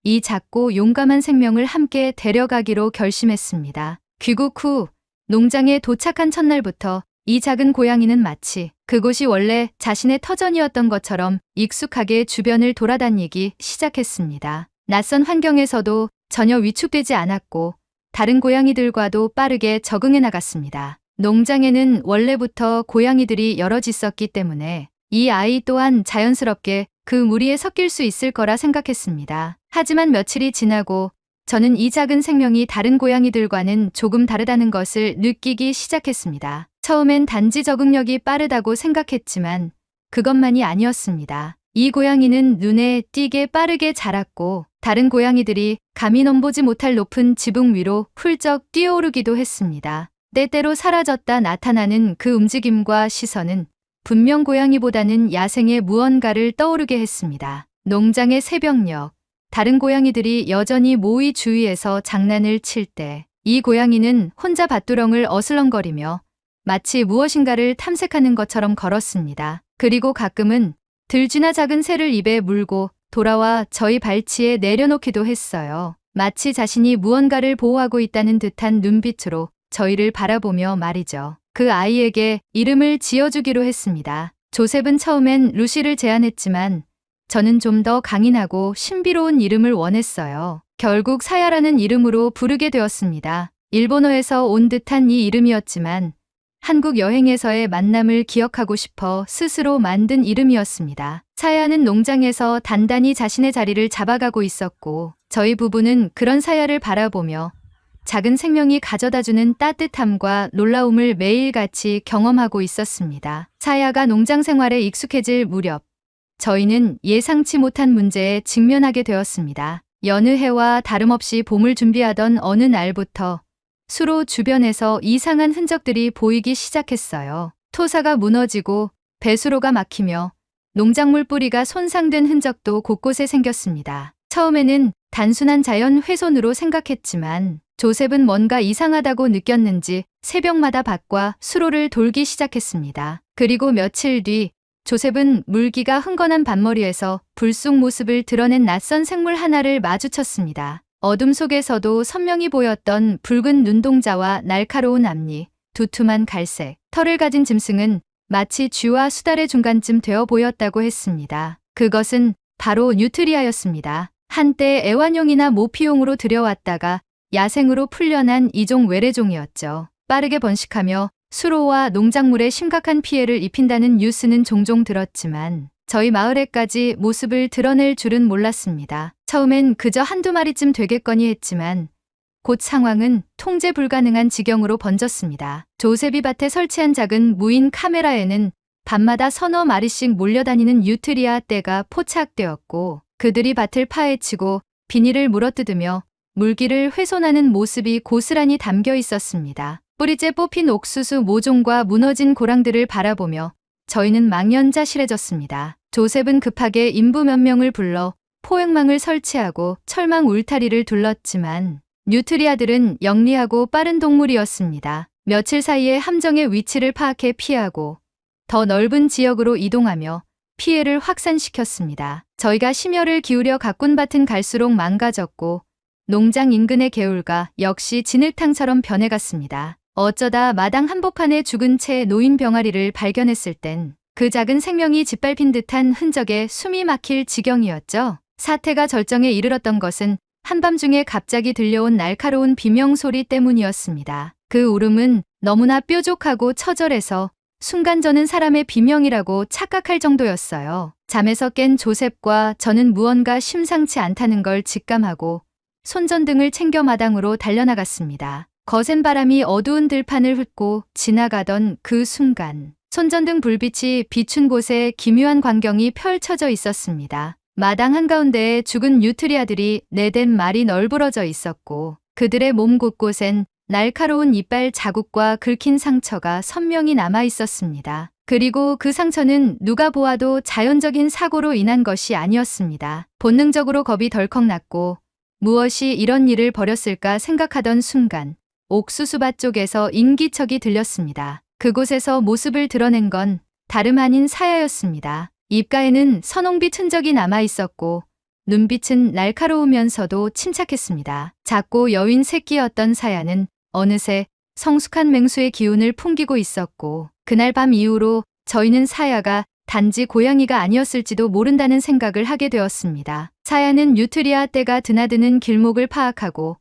이 작고 용감한 생명을 함께 데려가기로 결심했습니다. 귀국 후 농장에 도착한 첫날부터 이 작은 고양이는 마치 그곳이 원래 자신의 터전이었던 것처럼 익숙하게 주변을 돌아다니기 시작했습니다. 낯선 환경에서도 전혀 위축되지 않았고 다른 고양이들과도 빠르게 적응해 나갔습니다. 농장에는 원래부터 고양이들이 여럿 있었기 때문에 이 아이 또한 자연스럽게 그 무리에 섞일 수 있을 거라 생각했습니다. 하지만 며칠이 지나고 저는 이 작은 생명이 다른 고양이들과는 조금 다르다는 것을 느끼기 시작했습니다. 처음엔 단지 적응력이 빠르다고 생각했지만 그것만이 아니었습니다. 이 고양이는 눈에 띄게 빠르게 자랐고 다른 고양이들이 감히 넘보지 못할 높은 지붕 위로 훌쩍 뛰어오르기도 했습니다. 때때로 사라졌다 나타나는 그 움직임과 시선은 분명 고양이보다는 야생의 무언가를 떠오르게 했습니다. 농장의 새벽녘, 다른 고양이들이 여전히 모이 주위에서 장난을 칠 때 이 고양이는 혼자 밭두렁을 어슬렁거리며 마치 무엇인가를 탐색하는 것처럼 걸었습니다. 그리고 가끔은 들쥐나 작은 새를 입에 물고 돌아와 저희 발치에 내려놓기도 했어요. 마치 자신이 무언가를 보호하고 있다는 듯한 눈빛으로 저희를 바라보며 말이죠. 그 아이에게 이름을 지어주기로 했습니다. 조셉은 처음엔 루시를 제안했지만 저는 좀 더 강인하고 신비로운 이름을 원했어요. 결국 사야라는 이름으로 부르게 되었습니다. 일본어에서 온 듯한 이 이름이었지만 한국 여행에서의 만남을 기억하고 싶어 스스로 만든 이름이었습니다. 사야는 농장에서 단단히 자신의 자리를 잡아가고 있었고 저희 부부는 그런 사야를 바라보며 작은 생명이 가져다주는 따뜻함과 놀라움을 매일같이 경험하고 있었습니다. 사야가 농장 생활에 익숙해질 무렵 저희는 예상치 못한 문제에 직면하게 되었습니다. 여느 해와 다름없이 봄을 준비하던 어느 날부터 수로 주변에서 이상한 흔적들이 보이기 시작했어요. 토사가 무너지고 배수로가 막히며 농작물 뿌리가 손상된 흔적도 곳곳에 생겼습니다. 처음에는 단순한 자연 훼손으로 생각했지만 조셉은 뭔가 이상하다고 느꼈는지 새벽마다 밭과 수로를 돌기 시작했습니다. 그리고 며칠 뒤 조셉은 물기가 흥건한 밭머리에서 불쑥 모습을 드러낸 낯선 생물 하나를 마주쳤습니다. 어둠 속에서도 선명히 보였던 붉은 눈동자와 날카로운 앞니, 두툼한 갈색, 털을 가진 짐승은 마치 쥐와 수달의 중간쯤 되어 보였다고 했습니다. 그것은 바로 뉴트리아였습니다. 한때 애완용이나 모피용으로 들여왔다가 야생으로 풀려난 이종 외래종이었죠. 빠르게 번식하며 수로와 농작물에 심각한 피해를 입힌다는 뉴스는 종종 들었지만 저희 마을에까지 모습을 드러낼 줄은 몰랐습니다. 처음엔 그저 한두 마리쯤 되겠거니 했지만 곧 상황은 통제 불가능한 지경으로 번졌습니다. 조셉이 밭에 설치한 작은 무인 카메라에는 밤마다 서너 마리씩 몰려다니는 뉴트리아 떼가 포착되었고 그들이 밭을 파헤치고 비닐을 물어뜯으며 물기를 훼손하는 모습이 고스란히 담겨 있었습니다. 뿌리째 뽑힌 옥수수 모종과 무너진 고랑들을 바라보며 저희는 망연자실해졌습니다. 조셉은 급하게 인부 몇 명을 불러 포획망을 설치하고 철망 울타리를 둘렀지만 뉴트리아들은 영리하고 빠른 동물이었습니다. 며칠 사이에 함정의 위치를 파악해 피하고 더 넓은 지역으로 이동하며 피해를 확산시켰습니다. 저희가 심혈을 기울여 가꾼 밭은 갈수록 망가졌고 농장 인근의 개울가 역시 진흙탕처럼 변해갔습니다. 어쩌다 마당 한복판에 죽은 채 놓인 병아리를 발견했을 땐 그 작은 생명이 짓밟힌 듯한 흔적에 숨이 막힐 지경이었죠. 사태가 절정에 이르렀던 것은 한밤중에 갑자기 들려온 날카로운 비명소리 때문이었습니다. 그 울음은 너무나 뾰족하고 처절해서 순간 저는 사람의 비명이라고 착각할 정도였어요. 잠에서 깬 조셉과 저는 무언가 심상치 않다는 걸 직감하고 손전등을 챙겨 마당으로 달려나갔습니다. 거센 바람이 어두운 들판을 훑고 지나가던 그 순간 손전등 불빛이 비춘 곳에 기묘한 광경이 펼쳐져 있었습니다. 마당 한가운데에 죽은 뉴트리아들이 4-5마리 널브러져 있었고 그들의 몸 곳곳엔 날카로운 이빨 자국과 긁힌 상처가 선명히 남아 있었습니다. 그리고 그 상처는 누가 보아도 자연적인 사고로 인한 것이 아니었습니다. 본능적으로 겁이 덜컥 났고 무엇이 이런 일을 벌였을까 생각하던 순간 옥수수밭 쪽에서 인기척이 들렸습니다. 그곳에서 모습을 드러낸 건 다름 아닌 사야였습니다. 입가에는 선홍빛 흔적이 남아 있었고 눈빛은 날카로우면서도 침착했습니다. 작고 여윈 새끼였던 사야는 어느새 성숙한 맹수의 기운을 풍기고 있었고 그날 밤 이후로 저희는 사야가 단지 고양이가 아니었을지도 모른다는 생각을 하게 되었습니다. 사야는 뉴트리아 떼가 드나드는 길목을 파악하고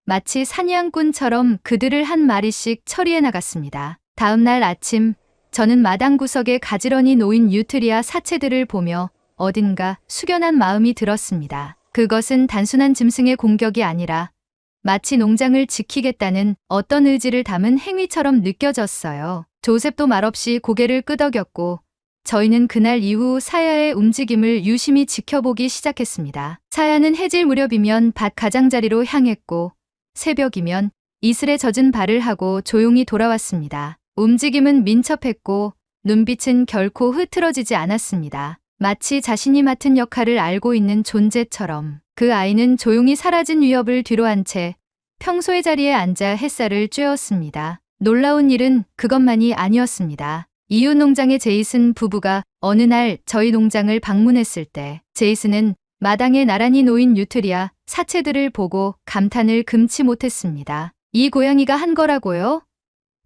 마치 사냥꾼처럼 그들을 한 마리씩 처리해 나갔습니다. 다음 날 아침 저는 마당 구석에 가지런히 놓인 뉴트리아 사체들을 보며 어딘가 숙연한 마음이 들었습니다. 그것은 단순한 짐승의 공격이 아니라 마치 농장을 지키겠다는 어떤 의지를 담은 행위처럼 느껴졌어요. 조셉도 말없이 고개를 끄덕였고 저희는 그날 이후 사야의 움직임을 유심히 지켜보기 시작했습니다. 사야는 해질 무렵이면 밭 가장자리로 향했고 새벽이면 이슬에 젖은 발을 하고 조용히 돌아왔습니다. 움직임은 민첩했고 눈빛은 결코 흐트러지지 않았습니다. 마치 자신이 맡은 역할을 알고 있는 존재처럼 그 아이는 조용히 사라진 위협을 뒤로한 채 평소의 자리에 앉아 햇살을 쬐었습니다. 놀라운 일은 그것만이 아니었습니다. 이웃 농장의 제이슨 부부가 어느 날 저희 농장을 방문했을 때 제이슨은 마당에 나란히 놓인 뉴트리아 사체들을 보고 감탄을 금치 못했습니다. 이 고양이가 한 거라고요?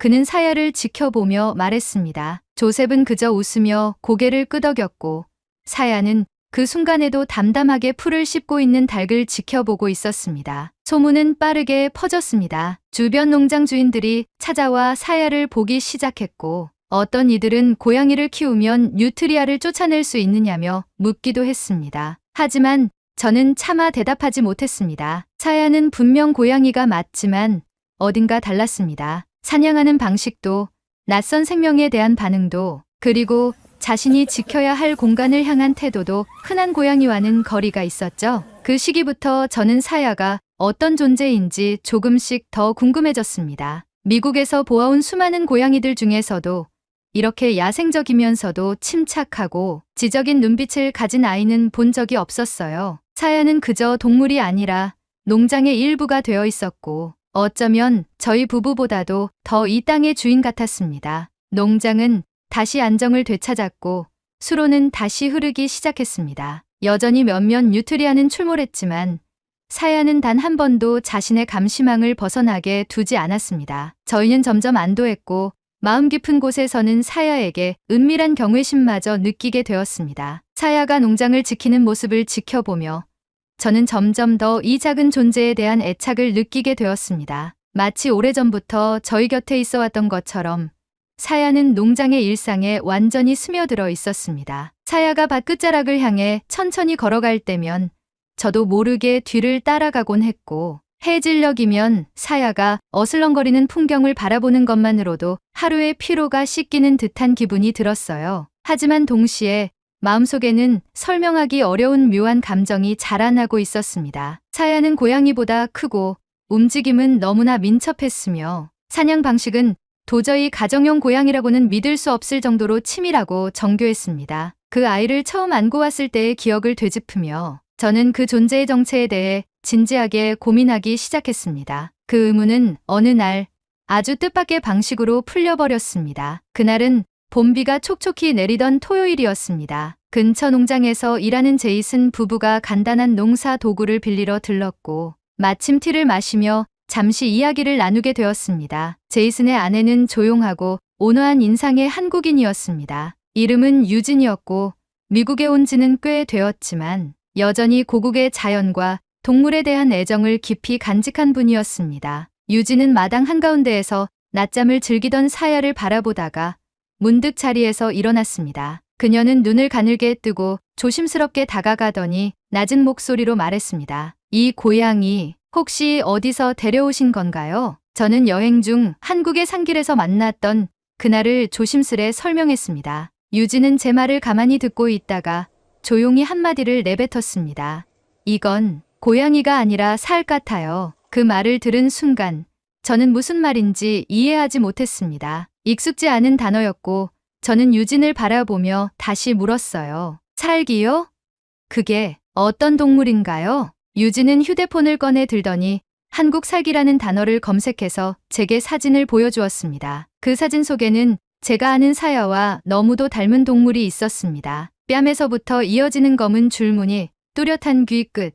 그는 사야를 지켜보며 말했습니다. 조셉은 그저 웃으며 고개를 끄덕였고 사야는 그 순간에도 담담하게 풀을 씹고 있는 닭을 지켜보고 있었습니다. 소문은 빠르게 퍼졌습니다. 주변 농장 주인들이 찾아와 사야를 보기 시작했고 어떤 이들은 고양이를 키우면 뉴트리아를 쫓아낼 수 있느냐며 묻기도 했습니다. 하지만 저는 차마 대답하지 못했습니다. 사야는 분명 고양이가 맞지만 어딘가 달랐습니다. 사냥하는 방식도 낯선 생명에 대한 반응도 그리고 자신이 지켜야 할 공간을 향한 태도도 흔한 고양이와는 거리가 있었죠. 그 시기부터 저는 사야가 어떤 존재인지 조금씩 더 궁금해졌습니다. 미국에서 보아온 수많은 고양이들 중에서도 이렇게 야생적이면서도 침착하고 지적인 눈빛을 가진 아이는 본 적이 없었어요. 사야는 그저 동물이 아니라 농장의 일부가 되어 있었고 어쩌면 저희 부부보다도 더 이 땅의 주인 같았습니다. 농장은 다시 안정을 되찾았고 수로는 다시 흐르기 시작했습니다. 여전히 몇몇 뉴트리아는 출몰했지만 사야는 단 한 번도 자신의 감시망을 벗어나게 두지 않았습니다. 저희는 점점 안도했고 마음 깊은 곳에서는 사야에게 은밀한 경외심마저 느끼게 되었습니다. 사야가 농장을 지키는 모습을 지켜보며 저는 점점 더 이 작은 존재에 대한 애착을 느끼게 되었습니다. 마치 오래전부터 저희 곁에 있어 왔던 것처럼 사야는 농장의 일상에 완전히 스며들어 있었습니다. 사야가 밭 끝자락을 향해 천천히 걸어갈 때면 저도 모르게 뒤를 따라가곤 했고, 해질녘이면 사야가 어슬렁거리는 풍경을 바라보는 것만으로도 하루의 피로가 씻기는 듯한 기분이 들었어요. 하지만 동시에 마음속에는 설명하기 어려운 묘한 감정이 자라나고 있었습니다. 사야는 고양이보다 크고 움직임은 너무나 민첩했으며 사냥 방식은 도저히 가정용 고양이라고는 믿을 수 없을 정도로 치밀하고 정교했습니다. 그 아이를 처음 안고 왔을 때의 기억을 되짚으며 저는 그 존재의 정체에 대해 진지하게 고민하기 시작했습니다. 그 의문은 어느 날 아주 뜻밖의 방식으로 풀려버렸습니다. 그날은 봄비가 촉촉히 내리던 토요일이었습니다. 근처 농장에서 일하는 제이슨 부부가 간단한 농사 도구를 빌리러 들렀고 마침 티를 마시며 잠시 이야기를 나누게 되었습니다. 제이슨의 아내는 조용하고 온화한 인상의 한국인이었습니다. 이름은 유진이었고 미국에 온 지는 꽤 되었지만 여전히 고국의 자연과 동물에 대한 애정을 깊이 간직한 분이었습니다. 유진은 마당 한가운데에서 낮잠을 즐기던 사야를 바라보다가 문득 자리에서 일어났습니다. 그녀는 눈을 가늘게 뜨고 조심스럽게 다가가더니 낮은 목소리로 말했습니다. 이 고양이 혹시 어디서 데려오신 건가요? 저는 여행 중 한국의 산길에서 만났던 그날을 조심스레 설명했습니다. 유진은 제 말을 가만히 듣고 있다가 조용히 한마디를 내뱉었습니다. 이건 고양이가 아니라 살 같아요. 그 말을 들은 순간 저는 무슨 말인지 이해하지 못했습니다. 익숙지 않은 단어였고 저는 유진을 바라보며 다시 물었어요. 살기요? 그게 어떤 동물인가요? 유진은 휴대폰을 꺼내 들더니 한국 살기라는 단어를 검색해서 제게 사진을 보여주었습니다. 그 사진 속에는 제가 아는 사야와 너무도 닮은 동물이 있었습니다. 뺨에서부터 이어지는 검은 줄무늬, 뚜렷한 귀 끝,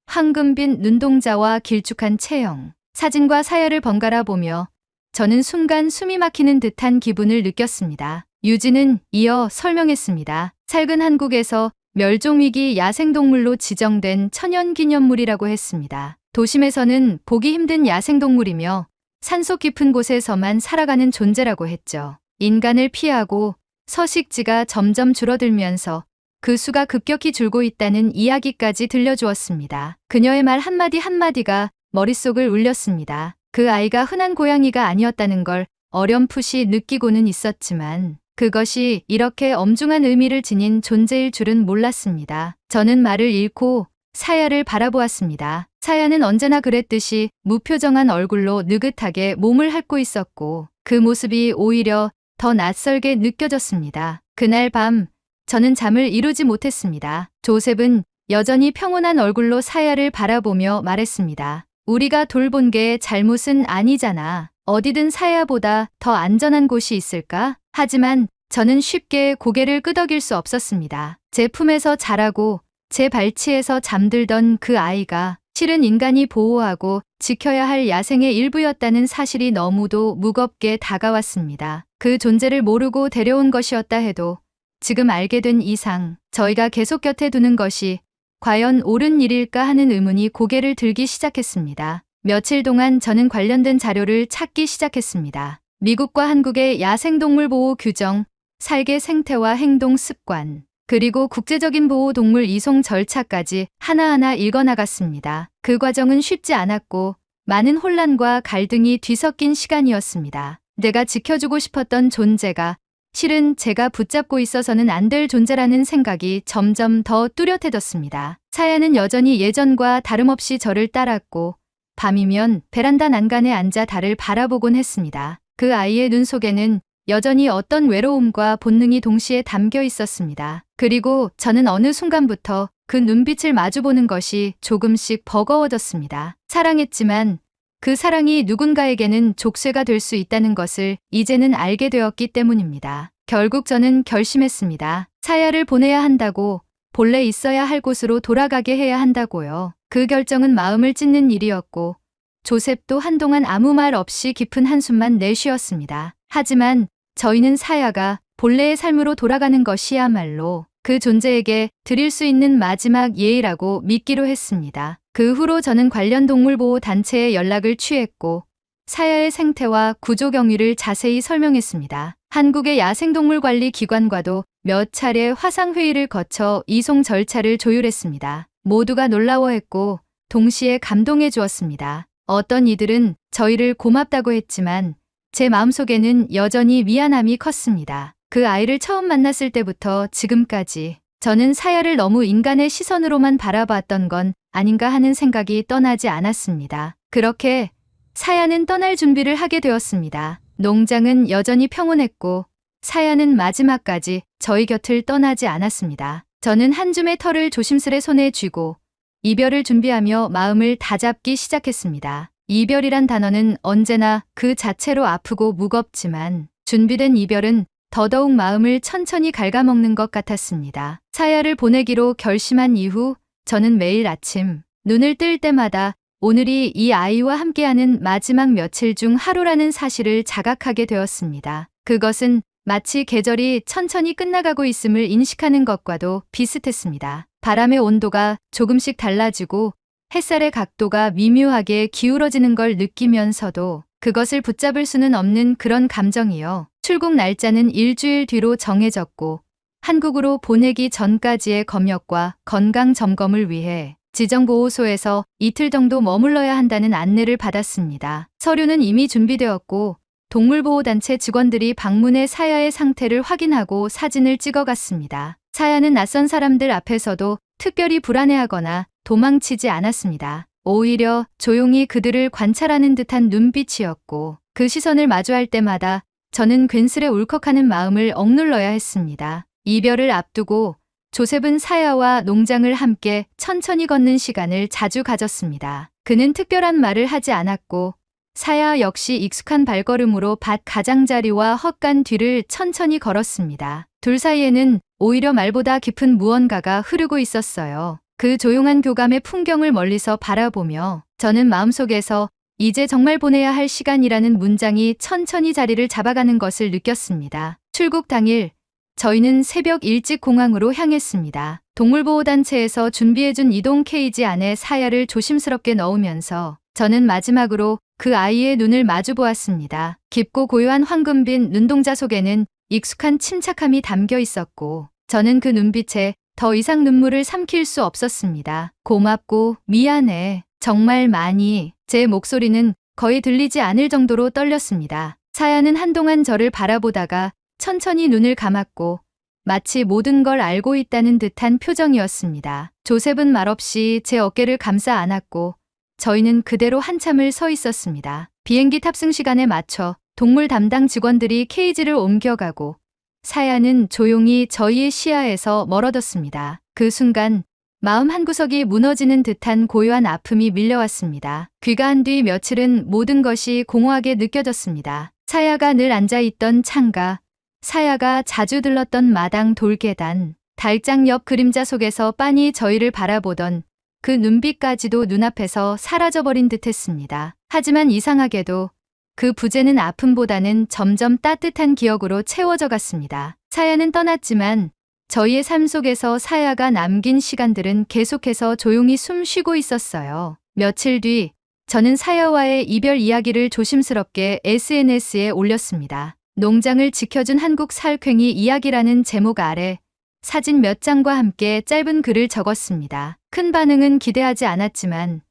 황금빛 눈동자와 길쭉한 체형. 사진과 사야를 번갈아 보며 저는 순간 숨이 막히는 듯한 기분을 느꼈습니다. 유진은 이어 설명했습니다. 살근 한국에서 멸종위기 야생동물로 지정된 천연기념물이라고 했습니다. 도심에서는 보기 힘든 야생동물이며 산속 깊은 곳에서만 살아가는 존재라고 했죠. 인간을 피하고 서식지가 점점 줄어들면서 그 수가 급격히 줄고 있다는 이야기까지 들려주었습니다. 그녀의 말 한마디 한마디가 머릿속을 울렸습니다. 그 아이가 흔한 고양이가 아니었다는 걸 어렴풋이 느끼고는 있었지만 그것이 이렇게 엄중한 의미를 지닌 존재일 줄은 몰랐습니다. 저는 말을 잃고 사야를 바라보았습니다. 사야는 언제나 그랬듯이 무표정한 얼굴로 느긋하게 몸을 핥고 있었고 그 모습이 오히려 더 낯설게 느껴졌습니다. 그날 밤 저는 잠을 이루지 못했습니다. 조셉은 여전히 평온한 얼굴로 사야를 바라보며 말했습니다. 우리가 돌본 게 잘못은 아니잖아. 어디든 사야보다 더 안전한 곳이 있을까? 하지만 저는 쉽게 고개를 끄덕일 수 없었습니다. 제 품에서 자라고 제 발치에서 잠들던 그 아이가 실은 인간이 보호하고 지켜야 할 야생의 일부였다는 사실이 너무도 무겁게 다가왔습니다. 그 존재를 모르고 데려온 것이었다 해도 지금 알게 된 이상 저희가 계속 곁에 두는 것이 과연 옳은 일일까 하는 의문이 고개를 들기 시작했습니다. 며칠 동안 저는 관련된 자료를 찾기 시작했습니다. 미국과 한국의 야생동물 보호 규정, 살개 생태와 행동 습관, 그리고 국제적인 보호동물 이송 절차까지 하나하나 읽어나갔습니다. 그 과정은 쉽지 않았고 많은 혼란과 갈등이 뒤섞인 시간이었습니다. 내가 지켜주고 싶었던 존재가 실은 제가 붙잡고 있어서는 안 될 존재라는 생각이 점점 더 뚜렷해졌습니다. 사야는 여전히 예전과 다름없이 저를 따랐고 밤이면 베란다 난간에 앉아 달을 바라보곤 했습니다. 그 아이의 눈 속에는 여전히 어떤 외로움과 본능이 동시에 담겨 있었습니다. 그리고 저는 어느 순간부터 그 눈빛을 마주보는 것이 조금씩 버거워졌습니다. 사랑했지만 그 사랑이 누군가에게는 족쇄가 될 수 있다는 것을 이제는 알게 되었기 때문입니다. 결국 저는 결심했습니다. 사야를 보내야 한다고, 본래 있어야 할 곳으로 돌아가게 해야 한다고요. 그 결정은 마음을 찢는 일이었고 조셉도 한동안 아무 말 없이 깊은 한숨만 내쉬었습니다. 하지만 저희는 사야가 본래의 삶으로 돌아가는 것이야말로 그 존재에게 드릴 수 있는 마지막 예의라고 믿기로 했습니다. 그 후로 저는 관련 동물보호 단체에 연락을 취했고 사야의 생태와 구조 경위를 자세히 설명했습니다. 한국의 야생동물관리기관과도 몇 차례 화상회의를 거쳐 이송 절차를 조율했습니다. 모두가 놀라워했고 동시에 감동해 주었습니다. 어떤 이들은 저희를 고맙다고 했지만 제 마음속에는 여전히 미안함이 컸습니다. 그 아이를 처음 만났을 때부터 지금까지 저는 사야를 너무 인간의 시선으로만 바라봤던 건 아닌가 하는 생각이 떠나지 않았습니다. 그렇게 사야는 떠날 준비를 하게 되었습니다. 농장은 여전히 평온했고 사야는 마지막까지 저희 곁을 떠나지 않았습니다. 저는 한 줌의 털을 조심스레 손에 쥐고 이별을 준비하며 마음을 다잡기 시작했습니다. 이별이란 단어는 언제나 그 자체로 아프고 무겁지만 준비된 이별은 더더욱 마음을 천천히 갉아먹는 것 같았습니다. 사야를 보내기로 결심한 이후 저는 매일 아침 눈을 뜰 때마다 오늘이 이 아이와 함께하는 마지막 며칠 중 하루라는 사실을 자각하게 되었습니다. 그것은 마치 계절이 천천히 끝나가고 있음을 인식하는 것과도 비슷했습니다. 바람의 온도가 조금씩 달라지고 햇살의 각도가 미묘하게 기울어지는 걸 느끼면서도 그것을 붙잡을 수는 없는 그런 감정이요. 출국 날짜는 일주일 뒤로 정해졌고 한국으로 보내기 전까지의 검역과 건강 점검을 위해 지정보호소에서 이틀 정도 머물러야 한다는 안내를 받았습니다. 서류는 이미 준비되었고 동물보호단체 직원들이 방문해 사야의 상태를 확인하고 사진을 찍어갔습니다. 사야는 낯선 사람들 앞에서도 특별히 불안해하거나 도망치지 않았습니다. 오히려 조용히 그들을 관찰하는 듯한 눈빛이었고 그 시선을 마주할 때마다 저는 괜스레 울컥하는 마음을 억눌러야 했습니다. 이별을 앞두고 조셉은 사야와 농장을 함께 천천히 걷는 시간을 자주 가졌습니다. 그는 특별한 말을 하지 않았고 사야 역시 익숙한 발걸음으로 밭 가장자리와 헛간 뒤를 천천히 걸었습니다. 둘 사이에는 오히려 말보다 깊은 무언가가 흐르고 있었어요. 그 조용한 교감의 풍경을 멀리서 바라보며 저는 마음속에서 이제 정말 보내야 할 시간이라는 문장이 천천히 자리를 잡아가는 것을 느꼈습니다. 출국 당일 저희는 새벽 일찍 공항으로 향했습니다. 동물보호단체에서 준비해준 이동 케이지 안에 사야를 조심스럽게 넣으면서 저는 마지막으로 그 아이의 눈을 마주 보았습니다. 깊고 고요한 황금빛 눈동자 속에는 익숙한 침착함이 담겨 있었고 저는 그 눈빛에 더 이상 눈물을 삼킬 수 없었습니다. 고맙고 미안해. 정말 많이. 제 목소리는 거의 들리지 않을 정도로 떨렸습니다. 사야는 한동안 저를 바라보다가 천천히 눈을 감았고 마치 모든 걸 알고 있다는 듯한 표정이었습니다. 조셉은 말없이 제 어깨를 감싸 안았고 저희는 그대로 한참을 서 있었습니다. 비행기 탑승 시간에 맞춰 동물 담당 직원들이 케이지를 옮겨가고 사야는 조용히 저희의 시야에서 멀어졌습니다. 그 순간 마음 한구석이 무너지는 듯한 고요한 아픔이 밀려왔습니다. 귀가한 뒤 며칠은 모든 것이 공허하게 느껴졌습니다. 사야가 늘 앉아있던 창가, 사야가 자주 들렀던 마당 돌계단, 달장 옆 그림자 속에서 빤히 저희를 바라보던 그 눈빛까지도 눈앞에서 사라져버린 듯했습니다. 하지만 이상하게도 그 부재는 아픔보다는 점점 따뜻한 기억으로 채워져 갔습니다. 사야는 떠났지만 저희의 삶 속에서 사야가 남긴 시간들은 계속해서 조용히 숨 쉬고 있었어요. 며칠 뒤 저는 사야와의 이별 이야기를 조심스럽게 SNS에 올렸습니다. 농장을 지켜준 한국 살쾡이 이야기라는 제목 아래 사진 몇 장과 함께 짧은 글을 적었습니다. 큰 반응은 기대하지 않았지만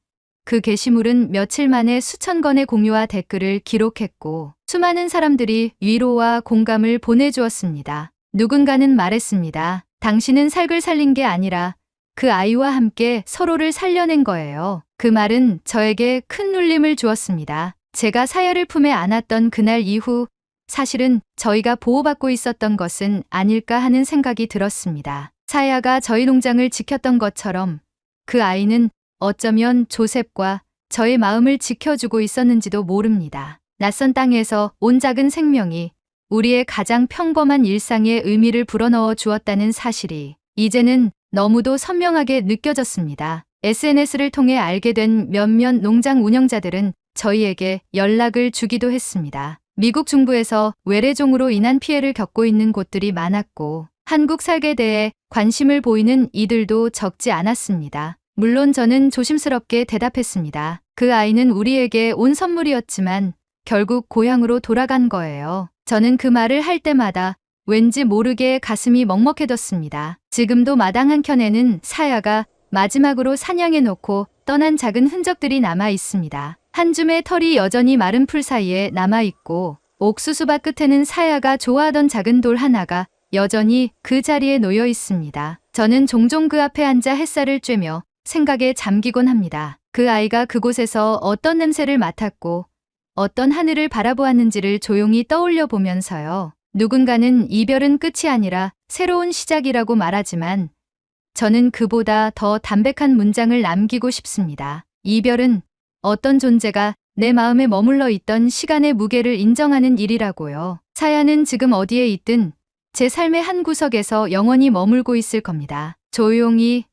그 게시물은 며칠 만에 수천 건의 공유와 댓글을 기록했고 수많은 사람들이 위로와 공감을 보내주었습니다. 누군가는 말했습니다. 당신은 살을 살린 게 아니라 그 아이와 함께 서로를 살려낸 거예요. 그 말은 저에게 큰 울림을 주었습니다. 제가 사야를 품에 안았던 그날 이후 사실은 저희가 보호받고 있었던 것은 아닐까 하는 생각이 들었습니다. 사야가 저희 농장을 지켰던 것처럼 그 아이는 어쩌면 조셉과 저의 마음을 지켜주고 있었는지도 모릅니다. 낯선 땅에서 온 작은 생명이 우리의 가장 평범한 일상에 의미를 불어넣어 주었다는 사실이 이제는 너무도 선명하게 느껴졌습니다. SNS를 통해 알게 된 몇몇 농장 운영자들은 저희에게 연락을 주기도 했습니다. 미국 중부에서 외래종으로 인한 피해를 겪고 있는 곳들이 많았고 한국 살게 대해 관심을 보이는 이들도 적지 않았습니다. 물론 저는 조심스럽게 대답했습니다. 그 아이는 우리에게 온 선물이었지만 결국 고향으로 돌아간 거예요. 저는 그 말을 할 때마다 왠지 모르게 가슴이 먹먹해졌습니다. 지금도 마당 한켠에는 사야가 마지막으로 사냥해 놓고 떠난 작은 흔적들이 남아 있습니다. 한 줌의 털이 여전히 마른 풀 사이에 남아 있고 옥수수밭 끝에는 사야가 좋아하던 작은 돌 하나가 여전히 그 자리에 놓여 있습니다. 저는 종종 그 앞에 앉아 햇살을 쬐며 생각에 잠기곤 합니다. 그 아이가 그곳에서 어떤 냄새를 맡았고 어떤 하늘을 바라보았는지를 조용히 떠올려 보면서요. 누군가는 이별은 끝이 아니라 새로운 시작이라고 말하지만 저는 그보다 더 담백한 문장을 남기고 싶습니다. 이별은 어떤 존재가 내 마음에 머물러 있던 시간의 무게를 인정하는 일이라고요. 사야는 지금 어디에 있든 제 삶의 한 구석에서 영원히 머물고 있을 겁니다. 조용히,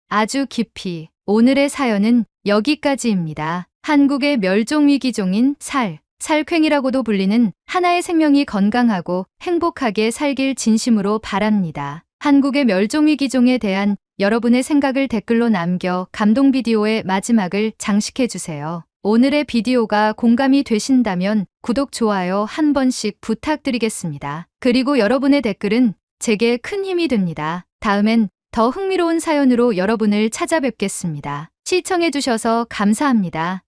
아주 깊이. 오늘의 사연은 여기까지입니다. 한국의 멸종위기종인 살쾡이라고도 불리는 하나의 생명이 건강하고 행복하게 살길 진심으로 바랍니다. 한국의 멸종위기종에 대한 여러분의 생각을 댓글로 남겨 감동 비디오의 마지막을 장식해주세요. 오늘의 비디오가 공감이 되신다면 구독, 좋아요 한 번씩 부탁드리겠습니다. 그리고 여러분의 댓글은 제게 큰 힘이 됩니다. 다음엔 더 흥미로운 사연으로 여러분을 찾아뵙겠습니다. 시청해주셔서 감사합니다.